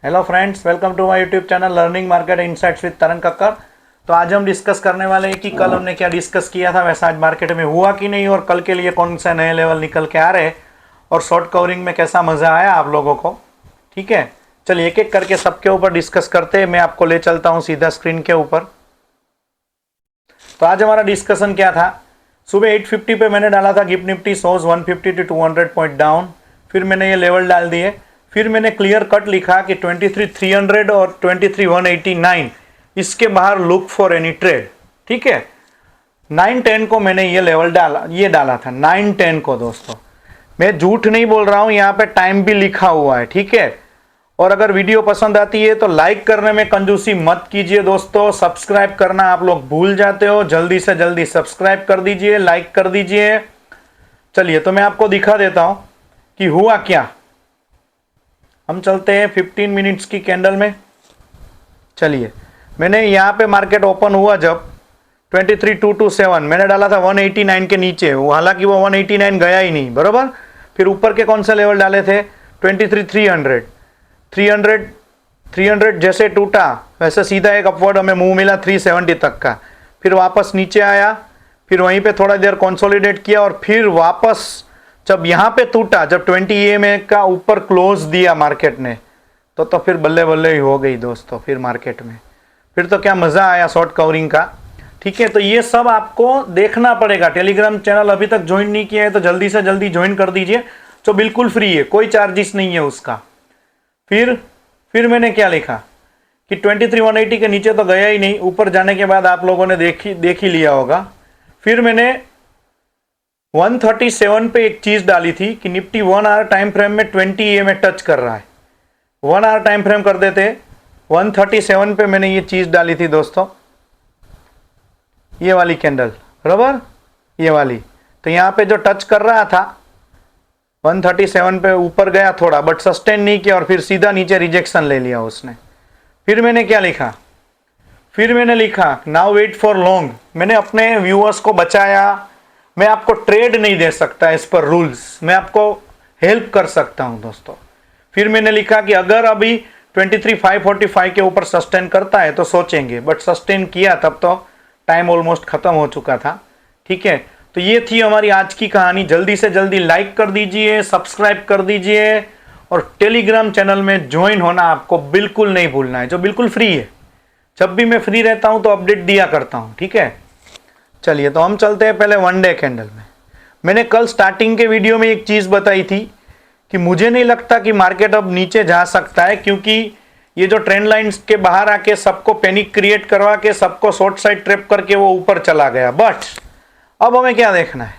Hello friends, welcome to my YouTube channel learning market insights with Taran Kakkar. तो आज हम discuss करने वाले हैं कि कल हमने क्या डिस्कस किया था, वैसा आज मार्केट में हुआ कि नहीं, और कल के लिए कौन से नए लेवल निकल के आ रहे हैं, और शॉर्ट कवरिंग में कैसा मज़ा आया आप लोगों को। ठीक है, चलिए एक एक करके सबके ऊपर डिस्कस करते हैं। मैं आपको ले चलता हूँ सीधा स्क्रीन के ऊपर। तो आज हमारा डिस्कशन क्या था, सुबह 850 पे मैंने डाला था gift Nifty shows 150 to 200 point down. फिर मैंने ये लेवल डाल दिए। फिर मैंने क्लियर कट लिखा कि 23,300 और 23,189 इसके बाहर लुक फॉर एनी ट्रेड। ठीक है, 910 को मैंने ये लेवल डाला था 910 को। दोस्तों मैं झूठ नहीं बोल रहा हूँ, यहाँ पे टाइम भी लिखा हुआ है। ठीक है, और अगर वीडियो पसंद आती है तो लाइक करने में कंजूसी मत कीजिए दोस्तों। सब्सक्राइब करना आप लोग भूल जाते हो, जल्दी से जल्दी सब्सक्राइब कर दीजिए, लाइक कर दीजिए। चलिए तो मैं आपको दिखा देता हूं कि हुआ क्या। हम चलते हैं 15 मिनट्स की कैंडल में। चलिए, मैंने यहाँ पे मार्केट ओपन हुआ जब 23,227 मैंने डाला था 189 के नीचे, हालांकि वो 189 गया ही नहीं बराबर। फिर ऊपर के कौन से लेवल डाले थे, 23,300 300 जैसे टूटा वैसे सीधा एक अपवर्ड हमें मूव मिला 370 तक का। फिर वापस नीचे आया, फिर वहीं पे थोड़ा देर कंसोलिडेट किया, और फिर वापस जब यहाँ पे टूटा, जब 20 EMA का ऊपर क्लोज दिया मार्केट ने, तो फिर बल्ले बल्ले ही हो गई दोस्तों। फिर मार्केट में फिर तो क्या मज़ा आया शॉर्ट कवरिंग का। ठीक है, तो ये सब आपको देखना पड़ेगा। टेलीग्राम चैनल अभी तक ज्वाइन नहीं किया है तो जल्दी से जल्दी ज्वाइन कर दीजिए, जो बिल्कुल फ्री है, कोई चार्जेस नहीं है उसका। फिर मैंने क्या लिखा कि 23,180 के नीचे तो गया ही नहीं, ऊपर जाने के बाद आप लोगों ने देख ही लिया होगा। फिर मैंने 137 पे एक चीज डाली थी कि निफ्टी 1 आवर टाइम फ्रेम में 20 EMA टच कर रहा है। 1 आवर टाइम फ्रेम कर देते, 137 पे मैंने ये चीज डाली थी दोस्तों, ये वाली कैंडल बराबर, ये वाली। तो यहाँ पे जो टच कर रहा था 137 पे ऊपर गया थोड़ा, बट सस्टेन नहीं किया, और फिर सीधा नीचे रिजेक्शन ले लिया उसने। फिर मैंने क्या लिखा, फिर मैंने लिखा नाउ वेट फॉर लॉन्ग। मैंने अपने व्यूअर्स को बचाया। मैं आपको ट्रेड नहीं दे सकता इस पर रूल्स, मैं आपको हेल्प कर सकता हूं दोस्तों। फिर मैंने लिखा कि अगर अभी 23,545 के ऊपर सस्टेन करता है तो सोचेंगे, बट सस्टेन किया तब तो टाइम ऑलमोस्ट खत्म हो चुका था। ठीक है, तो ये थी हमारी आज की कहानी। जल्दी से जल्दी लाइक कर दीजिए, सब्सक्राइब कर दीजिए, और टेलीग्राम चैनल में ज्वाइन होना आपको बिल्कुल नहीं भूलना है, जो बिल्कुल फ्री है। जब भी मैं फ्री रहता हूं तो अपडेट दिया करता हूं। ठीक है, चलिए तो हम चलते हैं पहले वन डे कैंडल में। मैंने कल स्टार्टिंग के वीडियो में एक चीज़ बताई थी कि मुझे नहीं लगता कि मार्केट अब नीचे जा सकता है, क्योंकि ये जो ट्रेंड लाइंस के बाहर आके सबको पैनिक क्रिएट करवा के सबको शॉर्ट साइड ट्रैप करके वो ऊपर चला गया। बट अब हमें क्या देखना है,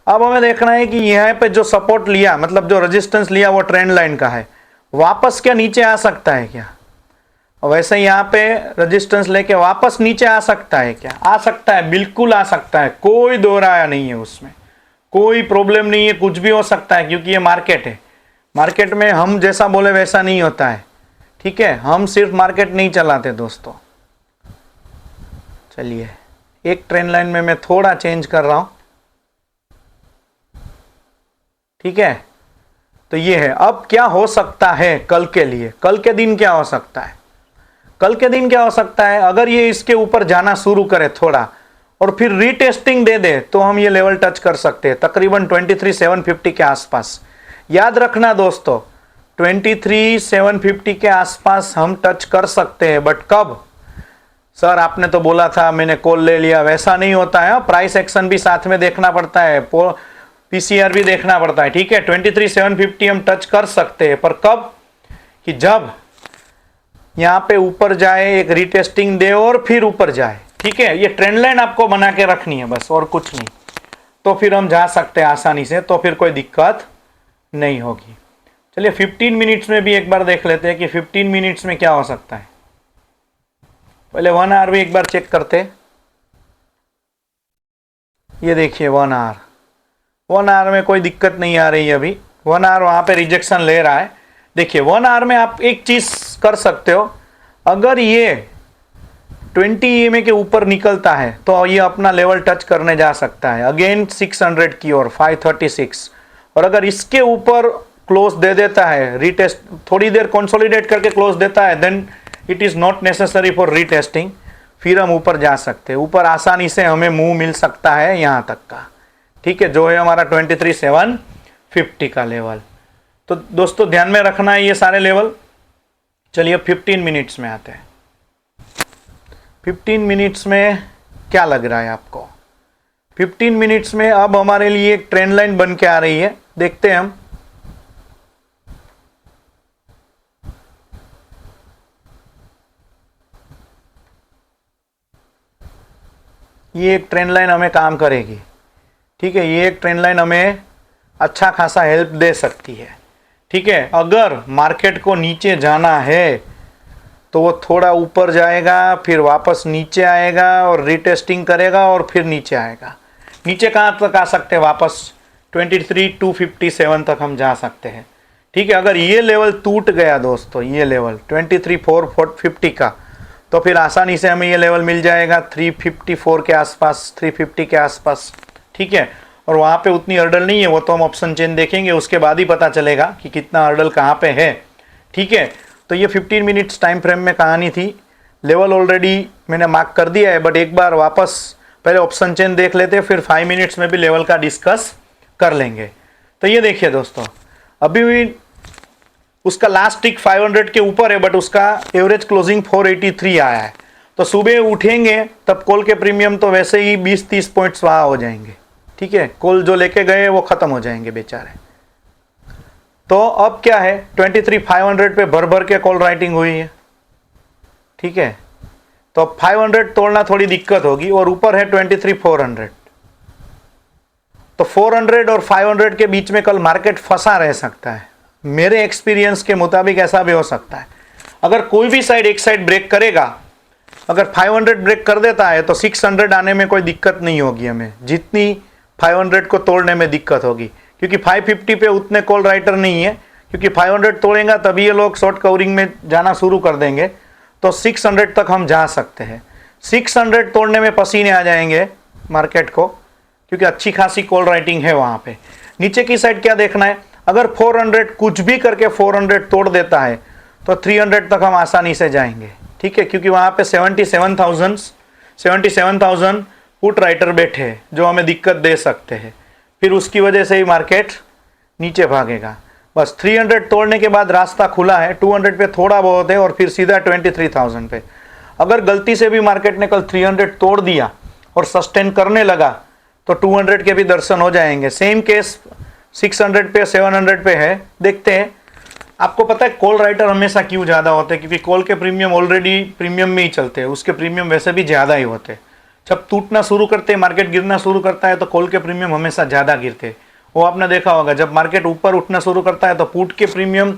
अब हमें देखना है कि यहाँ पे जो सपोर्ट लिया, मतलब जो रेजिस्टेंस लिया वो ट्रेंड लाइन का है, वापस क्या नीचे आ सकता है क्या। वैसे यहाँ पे रेजिस्टेंस लेके वापस नीचे आ सकता है क्या, आ सकता है, बिल्कुल आ सकता है, कोई दो राय नहीं है उसमें, कोई प्रॉब्लम नहीं है, कुछ भी हो सकता है, क्योंकि ये मार्केट है। मार्केट में हम जैसा बोले वैसा नहीं होता है। ठीक है, हम सिर्फ मार्केट नहीं चलाते दोस्तों। चलिए एक ट्रेंड लाइन में मैं थोड़ा चेंज कर रहा हूं। ठीक है, तो ये है। अब क्या हो सकता है कल के लिए, कल के दिन क्या हो सकता है, कल के दिन क्या हो सकता है, अगर ये इसके ऊपर जाना शुरू करे थोड़ा और फिर रीटेस्टिंग दे दे तो हम ये लेवल टच कर सकते हैं तकरीबन 23,750 के आसपास। याद रखना दोस्तों, 23,750 के आसपास हम टच कर सकते हैं, बट कब। सर आपने तो बोला था, मैंने कॉल ले लिया, वैसा नहीं होता है। प्राइस एक्शन भी साथ में देखना पड़ता है, PCR भी देखना पड़ता है। ठीक है, 23,750 हम टच कर सकते हैं, पर कब, कि जब यहाँ पे ऊपर जाए, एक रीटेस्टिंग दे और फिर ऊपर जाए। ठीक है, ये ट्रेंड लाइन आपको बना के रखनी है बस, और कुछ नहीं। तो फिर हम जा सकते हैं आसानी से, तो फिर कोई दिक्कत नहीं होगी। चलिए 15 मिनट्स में भी एक बार देख लेते हैं कि 15 मिनट्स में क्या हो सकता है। पहले 1 आवर भी एक बार चेक करते। ये देखिए 1 आवर में कोई दिक्कत नहीं आ रही है अभी। 1 आवर वहाँ पे रिजेक्शन ले रहा है। देखिए 1 आवर में आप एक चीज़ कर सकते हो, अगर ये 20 EMA के ऊपर निकलता है तो ये अपना लेवल टच करने जा सकता है अगेन 600 की ओर 536, और अगर इसके ऊपर क्लोज दे देता है, रीटेस्ट थोड़ी देर कंसोलिडेट करके क्लोज देता है, then it is not necessary for retesting, फिर हम ऊपर जा सकते हैं। ऊपर आसानी से हमें मूव मिल सकता है यहाँ तक का, ठीक है, जो है हमारा 23,750 का लेवल। तो दोस्तों ध्यान में रखना है ये सारे लेवल। चलिए 15 मिनट्स में आते हैं। 15 मिनट्स में क्या लग रहा है आपको? 15 मिनट्स में अब हमारे लिए एक ट्रेंड लाइन बन के आ रही है, देखते हैं हम। ये एक ट्रेंड लाइन हमें काम करेगी, ठीक है, ये एक ट्रेंड लाइन हमें अच्छा खासा हेल्प दे सकती है, ठीक है। अगर मार्केट को नीचे जाना है तो वो थोड़ा ऊपर जाएगा, फिर वापस नीचे आएगा और रीटेस्टिंग करेगा और फिर नीचे आएगा। नीचे कहाँ तक आ सकते हैं? वापस 23,257 तक हम जा सकते हैं, ठीक है। अगर ये लेवल टूट गया दोस्तों, ये लेवल 23,450 का, तो फिर आसानी से हमें ये लेवल मिल जाएगा 354 के आसपास, 350 के आसपास, ठीक है। और वहाँ पे उतनी हर्डल नहीं है, वो तो हम ऑप्शन चेन देखेंगे, उसके बाद ही पता चलेगा कि कितना हर्डल कहाँ पे है, ठीक है। तो ये 15 मिनट्स टाइम फ्रेम में कहानी थी। लेवल ऑलरेडी मैंने मार्क कर दिया है, बट एक बार वापस पहले ऑप्शन चेन देख लेते हैं, फिर 5 मिनट्स में भी लेवल का डिस्कस कर लेंगे। तो ये देखिए दोस्तों, अभी भी उसका लास्ट टिक 500 के ऊपर है, बट उसका एवरेज क्लोजिंग 483 आया है। तो सुबह उठेंगे तब कॉल के प्रीमियम तो वैसे ही 20-30 पॉइंट्स वहाँ हो जाएंगे, ठीक है। कॉल जो लेके गए वो ख़त्म हो जाएंगे बेचारे। तो अब क्या है, 23,500 पे भर भर के कॉल राइटिंग हुई है, ठीक है। तो अब 500 तोड़ना थोड़ी दिक्कत होगी, और ऊपर है 23,400। तो 400 और 500 के बीच में कल मार्केट फंसा रह सकता है। मेरे एक्सपीरियंस के मुताबिक ऐसा भी हो सकता है। अगर कोई भी साइड एक साइड ब्रेक करेगा, अगर 500 ब्रेक कर देता है तो 600 आने में कोई दिक्कत नहीं होगी हमें, जितनी 500 को तोड़ने में दिक्कत होगी, क्योंकि 550 पे उतने कॉल राइटर नहीं है, क्योंकि 500 तोड़ेगा तभी ये लोग शॉर्ट कवरिंग में जाना शुरू कर देंगे। तो 600 तक हम जा सकते हैं। 600 तोड़ने में पसीने आ जाएंगे मार्केट को, क्योंकि अच्छी खासी कॉल राइटिंग है वहाँ पे। नीचे की साइड क्या देखना है, अगर 400 कुछ भी करके 400 तोड़ देता है तो 300 तक हम आसानी से जाएंगे, ठीक है, क्योंकि वहाँ पे 77,000 पुट राइटर बैठे हैं जो हमें दिक्कत दे सकते हैं, फिर उसकी वजह से ही मार्केट नीचे भागेगा। बस 300 तोड़ने के बाद रास्ता खुला है, 200 पे थोड़ा बहुत है और फिर सीधा 23,000 पे। अगर गलती से भी मार्केट ने कल 300 तोड़ दिया और सस्टेन करने लगा तो 200 के भी दर्शन हो जाएंगे। सेम केस 600 पे 700 पे है, देखते हैं। आपको पता है कॉल राइटर हमेशा क्यों ज़्यादा होते हैं? क्योंकि कॉल के प्रीमियम ऑलरेडी प्रीमियम में ही चलते हैं, उसके प्रीमियम वैसे भी ज़्यादा ही होते हैं। जब टूटना शुरू करते हैं, मार्केट गिरना शुरू करता है, तो कॉल के प्रीमियम हमेशा ज़्यादा गिरते हैं। वो आपने देखा होगा, जब मार्केट ऊपर उठना शुरू करता है तो पुट के प्रीमियम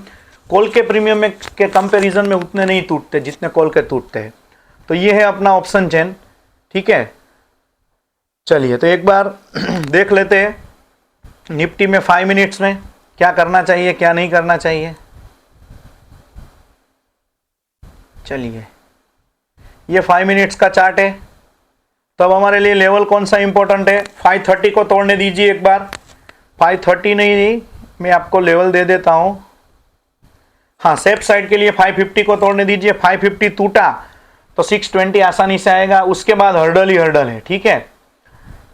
कॉल के प्रीमियम में के कंपेरिजन में उतने नहीं टूटते जितने कॉल के टूटते हैं। तो ये है अपना ऑप्शन चेन, ठीक है। चलिए तो एक बार देख लेते हैं निफ्टी में 5 मिनट्स में क्या करना चाहिए, क्या नहीं करना चाहिए। चलिए ये 5 मिनट्स का चार्ट है। तब हमारे लिए लेवल कौन सा इंपॉर्टेंट है? 530 को तोड़ने दीजिए एक बार। 530 नहीं, मैं आपको लेवल दे देता हूं। हाँ, सेफ साइड के लिए 550 को तोड़ने दीजिए। 550 टूटा तो 620 आसानी से आएगा। उसके बाद हर्डल ही हर्डल है, ठीक है।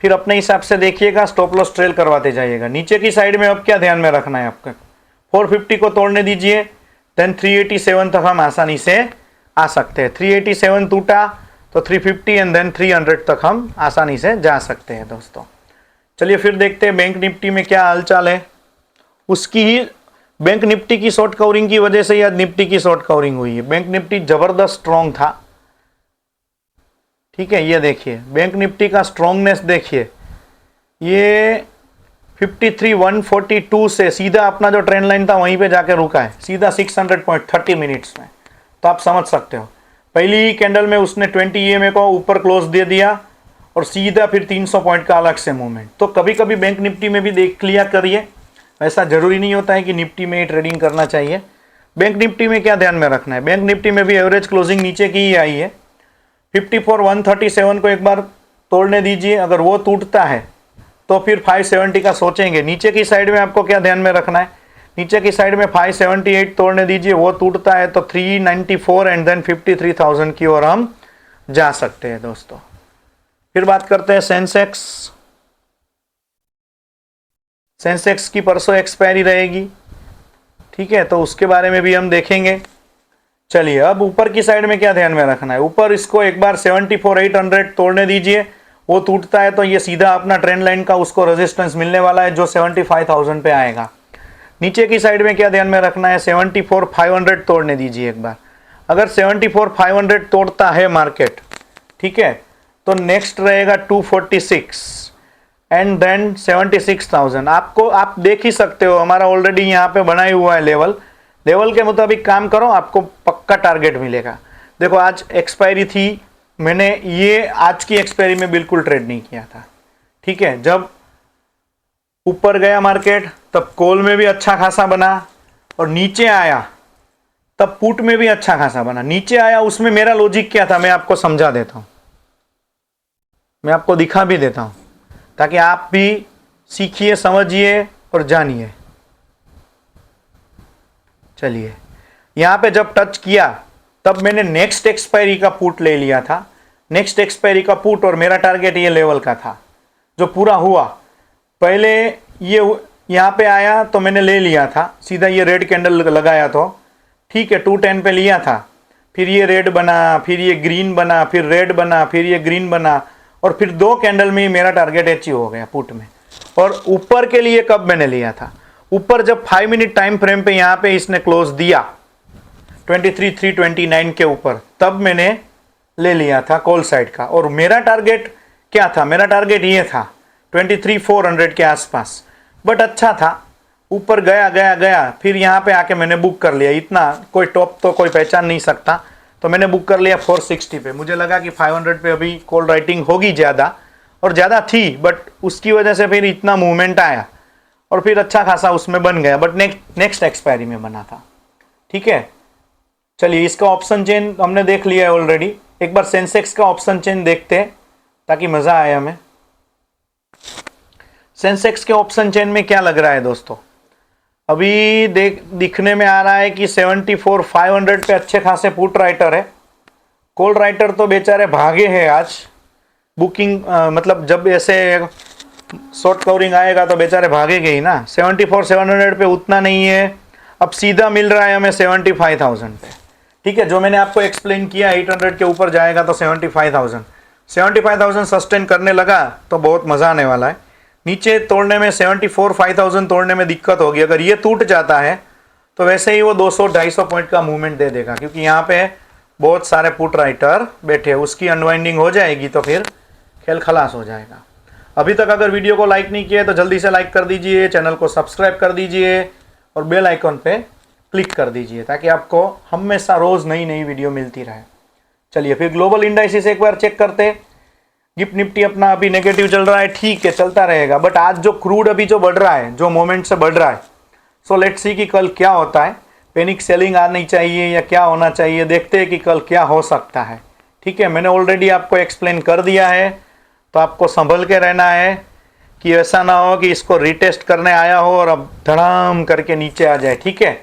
फिर अपने हिसाब से देखिएगा, स्टॉप लॉस ट्रेल करवाते जाइएगा। नीचे की साइड में अब क्या ध्यान में रखना है आपका? 450 को तोड़ने दीजिए, देन 387 तक हम आसानी से आ सकते हैं। 387 टूटा तो 350 एंड देन 300 तक हम आसानी से जा सकते हैं दोस्तों। चलिए फिर देखते हैं बैंक निफ्टी में क्या हालचाल है। उसकी ही बैंक निफ्टी की शॉर्ट कवरिंग की वजह से ही आज निफ्टी की शॉर्ट कवरिंग हुई है। बैंक निफ्टी जबरदस्त स्ट्रॉन्ग था, ठीक है। ये देखिए बैंक निफ्टी का स्ट्रॉन्गनेस देखिए, ये 53,142 से सीधा अपना जो ट्रेंड लाइन था वहीं पे जाके रुका है, सीधा 600 पॉइंट 30 मिनट्स में। तो आप समझ सकते हो, पहली ही कैंडल में उसने 20 EMA को ऊपर क्लोज दे दिया और सीधा फिर 300 पॉइंट का अलग से मूवमेंट। तो कभी कभी बैंक निफ्टी में भी देख लिया करिए, ऐसा जरूरी नहीं होता है कि निफ्टी में ही ट्रेडिंग करना चाहिए। बैंक निफ्टी में क्या ध्यान में रखना है, बैंक निफ्टी में भी एवरेज क्लोजिंग नीचे की ही आई है। 54,137 को एक बार तोड़ने दीजिए, अगर वो टूटता है तो फिर 570 का सोचेंगे। नीचे की साइड में आपको क्या ध्यान में रखना है, नीचे की साइड में 578 तोड़ने दीजिए, वो टूटता है तो 394 एंड देन 53,000 की ओर हम जा सकते हैं दोस्तों। फिर बात करते हैं सेंसेक्स। सेंसेक्स की परसों एक्सपायरी रहेगी, ठीक है, तो उसके बारे में भी हम देखेंगे। चलिए अब ऊपर की साइड में क्या ध्यान में रखना है, ऊपर इसको एक बार 74,800 तोड़ने दीजिए, वो टूटता है तो ये सीधा अपना ट्रेंड लाइन का उसको रेजिस्टेंस मिलने वाला है जो 75,000 पे आएगा। नीचे की साइड में क्या ध्यान में रखना है, 74,500 तोड़ने दीजिए एक बार। अगर 74,500 तोड़ता है मार्केट, ठीक है, तो नेक्स्ट रहेगा 246 एंड देन 76,000। आपको आप देख ही सकते हो, हमारा ऑलरेडी यहाँ पे बनाया हुआ है लेवल के मुताबिक काम करो, आपको पक्का टारगेट मिलेगा। देखो आज एक्सपायरी थी, मैंने ये आज की एक्सपायरी में बिल्कुल ट्रेड नहीं किया था, ठीक है। जब ऊपर गया मार्केट तब कॉल में भी अच्छा खासा बना और नीचे आया तब पुट में भी अच्छा खासा बना। नीचे आया उसमें मेरा लॉजिक क्या था मैं आपको समझा देता हूं, मैं आपको दिखा भी देता हूं ताकि आप भी सीखिए, समझिए और जानिए। चलिए यहां पे जब टच किया तब मैंने नेक्स्ट एक्सपायरी का पुट ले लिया था, नेक्स्ट एक्सपायरी का पुट, और मेरा टारगेट ये लेवल का था जो पूरा हुआ। पहले ये यहाँ पे आया तो मैंने ले लिया था, सीधा ये रेड कैंडल लगाया तो ठीक है, 210 पे लिया था, फिर ये रेड बना, फिर ये ग्रीन बना, फिर रेड बना, फिर ये ग्रीन बना, और फिर 2 कैंडल में ही मेरा टारगेट अचीव हो गया पुट में। और ऊपर के लिए कब मैंने लिया था, ऊपर जब 5 मिनट टाइम फ्रेम पे यहाँ पे इसने क्लोज दिया 23,329 के ऊपर, तब मैंने ले लिया था कॉल साइड का। और मेरा टारगेट क्या था, मेरा टारगेट ये था 23,400 के आसपास, बट अच्छा था, ऊपर गया गया गया, फिर यहाँ पे आके मैंने बुक कर लिया। इतना कोई टॉप तो कोई पहचान नहीं सकता, तो मैंने बुक कर लिया 460 पे। मुझे लगा कि 500 पे अभी कॉल राइटिंग होगी ज़्यादा, और ज़्यादा थी, बट उसकी वजह से फिर इतना मूवमेंट आया और फिर अच्छा खासा उसमें बन गया, बट नेक्स्ट एक्सपायरी में बना था, ठीक है। चलिए इसका ऑप्शन चेन हमने देख लिया है ऑलरेडी, एक बार सेंसेक्स का ऑप्शन चेन देखते हैं ताकि मज़ा आए हमें। सेंसेक्स के ऑप्शन चेन में क्या लग रहा है दोस्तों, अभी दिखने में आ रहा है कि 74,500 पे अच्छे खासे पुट राइटर है। कॉल राइटर तो बेचारे भागे हैं आज, बुकिंग मतलब जब ऐसे शॉर्ट कवरिंग आएगा तो बेचारे भागेंगे ही ना। 74,700 पे उतना नहीं है, अब सीधा मिल रहा है हमें 75,000 पे, ठीक है। जो मैंने आपको एक्सप्लेन किया 800 के ऊपर जाएगा तो 75,000 सस्टेन करने लगा तो बहुत मज़ा आने वाला है। नीचे तोड़ने में 74,500 तोड़ने में दिक्कत होगी, अगर ये टूट जाता है तो वैसे ही वो 200-250 पॉइंट का मूवमेंट दे देगा, क्योंकि यहाँ पे बहुत सारे पुट राइटर बैठे, उसकी अनवाइंडिंग हो जाएगी तो फिर खेल खलास हो जाएगा। अभी तक अगर वीडियो को लाइक नहीं किया तो जल्दी से लाइक कर दीजिए, चैनल को सब्सक्राइब कर दीजिए और बेल आइकन पे क्लिक कर दीजिए ताकि आपको हमेशा रोज़ नई नई वीडियो मिलती रहे। चलिए फिर ग्लोबल इंडाइसिस एक बार चेक करते हैं। गिफ्ट निफ्टी अपना अभी नेगेटिव चल रहा है, ठीक है, चलता रहेगा, बट आज जो क्रूड अभी जो बढ़ रहा है, जो मोमेंट से बढ़ रहा है, सो लेट्स सी कि कल क्या होता है। पैनिक सेलिंग आनी चाहिए या क्या होना चाहिए, देखते हैं कि कल क्या हो सकता है, ठीक है। मैंने ऑलरेडी आपको एक्सप्लेन कर दिया है, तो आपको संभल के रहना है कि ऐसा ना हो कि इसको रिटेस्ट करने आया हो और अब धड़ाम करके नीचे आ जाए, ठीक है।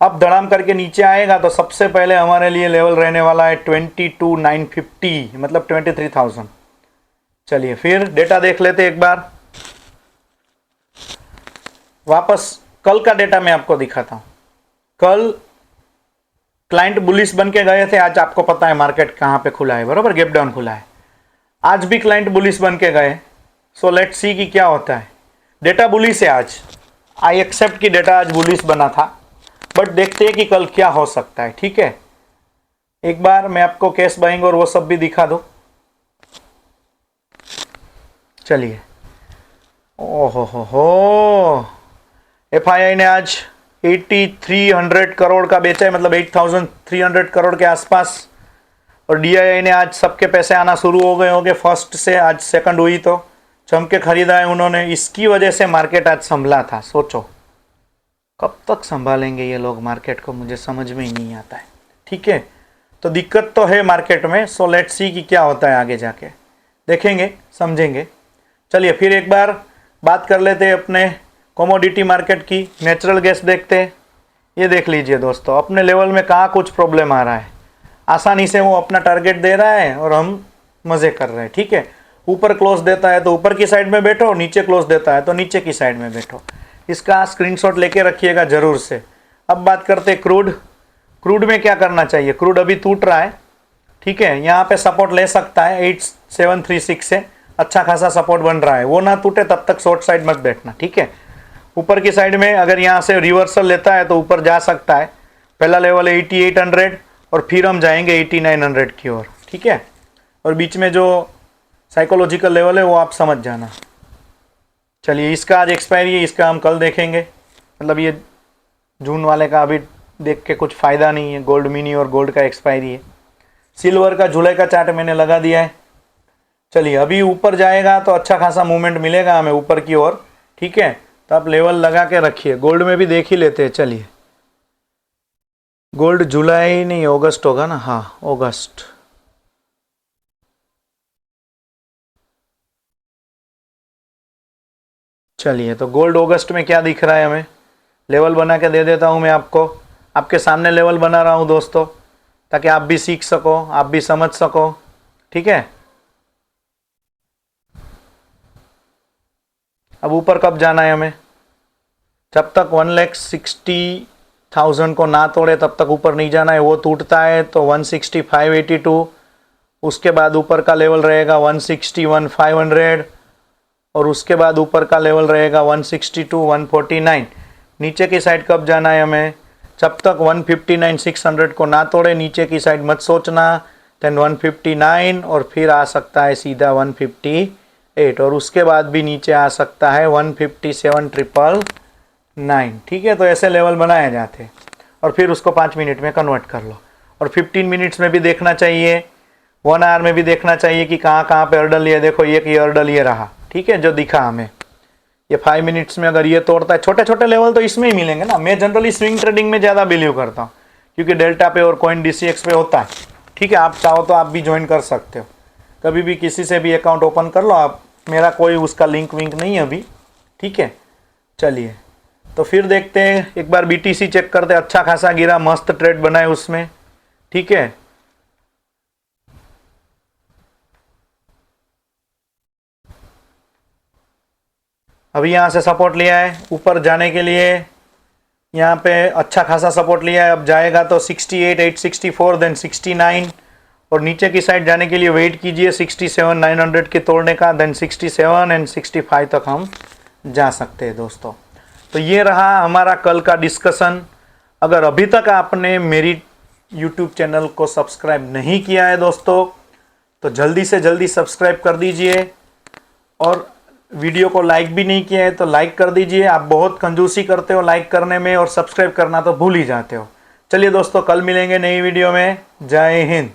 अब धड़ाम करके नीचे आएगा तो सबसे पहले हमारे लिए लेवल रहने वाला है 22,950, मतलब 23,000। चलिए फिर डेटा देख लेते एक बार वापस। कल का डेटा मैं आपको दिखाता हूं। कल क्लाइंट बुलिश बन के गए थे, आज आपको पता है मार्केट कहां पे खुला है, बराबर, गैप डाउन खुला है। आज भी क्लाइंट बुलिश बन के गए, सो लेट्स सी कि क्या होता है। डेटा बुलिश है आज, आई एक्सेप्ट कि डेटा आज बुलिश बना था, बट देखते हैं कि कल क्या हो सकता है, ठीक है। एक बार मैं आपको कैश बाइंग और वो सब भी दिखा दूं। चलिए, ओहो हो, एफआईआई ने आज 8300 करोड़ का बेचा है, मतलब 8300 करोड़ के आसपास। और डीआईआई ने आज सबके पैसे आना शुरू हो गए होंगे, फर्स्ट से आज सेकंड हुई तो जम के खरीदा है उन्होंने, इसकी वजह से मार्केट आज संभला था। सोचो कब तक संभालेंगे ये लोग मार्केट को, मुझे समझ में ही नहीं आता है, ठीक है। तो दिक्कत तो है मार्केट में, सो लेट्स सी कि क्या होता है आगे जाके, देखेंगे समझेंगे। चलिए फिर एक बार बात कर लेते हैं अपने कमोडिटी मार्केट की नेचुरल गैस देखते हैं। ये देख लीजिए दोस्तों, अपने लेवल में कहाँ कुछ प्रॉब्लम आ रहा है, आसानी से वो अपना टारगेट दे रहा है और हम मज़े कर रहे हैं। ठीक है, ऊपर क्लोज देता है तो ऊपर की साइड में बैठो, नीचे क्लोज देता है तो नीचे की साइड में बैठो। इसका स्क्रीनशॉट लेके रखिएगा ज़रूर से। अब बात करते हैं क्रूड। क्रूड में क्या करना चाहिए? क्रूड अभी टूट रहा है, ठीक है, यहाँ पे सपोर्ट ले सकता है 8736 से, अच्छा खासा सपोर्ट बन रहा है, वो ना टूटे तब तक शॉर्ट साइड मत बैठना। ठीक है, ऊपर की साइड में अगर यहाँ से रिवर्सल लेता है तो ऊपर जा सकता है। पहला लेवल है 8800 और फिर हम जाएंगे 8900 की ओर। ठीक है, और बीच में जो साइकोलॉजिकल लेवल है वो आप समझ जाना। चलिए, इसका आज एक्सपायरी है, इसका हम कल देखेंगे। मतलब ये जून वाले का अभी देख के कुछ फ़ायदा नहीं है, गोल्ड मिनी और गोल्ड का एक्सपायरी है। सिल्वर का जुलाई का चार्ट मैंने लगा दिया है। चलिए, अभी ऊपर जाएगा तो अच्छा खासा मूवमेंट मिलेगा हमें ऊपर की ओर। ठीक है, तो आप लेवल लगा के रखिए। गोल्ड में भी देख ही लेते हैं। चलिए, गोल्ड जुलाई नहीं अगस्त होगा ना, हाँ अगस्त। चलिए, तो गोल्ड अगस्त में क्या दिख रहा है हमें, लेवल बना के दे देता हूँ मैं आपको। आपके सामने लेवल बना रहा हूँ दोस्तों, ताकि आप भी सीख सको, आप भी समझ सको। ठीक है, अब ऊपर कब जाना है हमें? जब तक 1,60,000 को ना तोड़े तब तक ऊपर नहीं जाना है। वो टूटता है तो 16582, उसके बाद ऊपर का लेवल रहेगा 161,500 और उसके बाद ऊपर का लेवल रहेगा 162,149। नीचे की साइड कब जाना है हमें? जब तक 159,600 को ना तोड़े नीचे की साइड मत सोचना। देन 159 और फिर आ सकता है सीधा 158 और उसके बाद भी नीचे आ सकता है 157,999। ठीक है, तो ऐसे लेवल बनाए जाते हैं और फिर उसको 5 मिनट में कन्वर्ट कर लो। और 15 मिनट्स में भी देखना चाहिए, 1 आवर में भी देखना चाहिए कि कहाँ कहाँ पे अर्डर लिए। देखो ये अर्डर ये रहा, ठीक है, जो दिखा हमें। ये 5 मिनट्स में अगर ये तोड़ता है, छोटे छोटे लेवल तो इसमें ही मिलेंगे ना। मैं जनरली स्विंग ट्रेडिंग में ज़्यादा बिलीव करता हूँ क्योंकि डेल्टा पे और कॉइन DCX पे होता है। ठीक है, आप चाहो तो आप भी ज्वाइन कर सकते हो, कभी भी किसी से भी अकाउंट ओपन कर लो आप। मेरा कोई उसका लिंक विंक नहीं है अभी। ठीक है, चलिए, तो फिर देखते हैं, एक बार BTC चेक करते हैं। अच्छा खासा गिरा, मस्त ट्रेड बनाए उसमें। ठीक है, अभी यहाँ से सपोर्ट लिया है ऊपर जाने के लिए, यहाँ पे अच्छा खासा सपोर्ट लिया है। अब जाएगा तो 68,864 देन 69 और नीचे की साइड जाने के लिए वेट कीजिए 67,900 के तोड़ने का। देन 67 एंड 65 तक हम जा सकते हैं दोस्तों। तो ये रहा हमारा कल का डिस्कशन। अगर अभी तक आपने मेरी YouTube चैनल को सब्सक्राइब नहीं किया है दोस्तों, तो जल्दी से जल्दी सब्सक्राइब कर दीजिए और वीडियो को लाइक भी नहीं किया है तो लाइक कर दीजिए। आप बहुत कंजूसी करते हो लाइक करने में और सब्सक्राइब करना तो भूल ही जाते हो। चलिए दोस्तों, कल मिलेंगे नई वीडियो में। जय हिंद।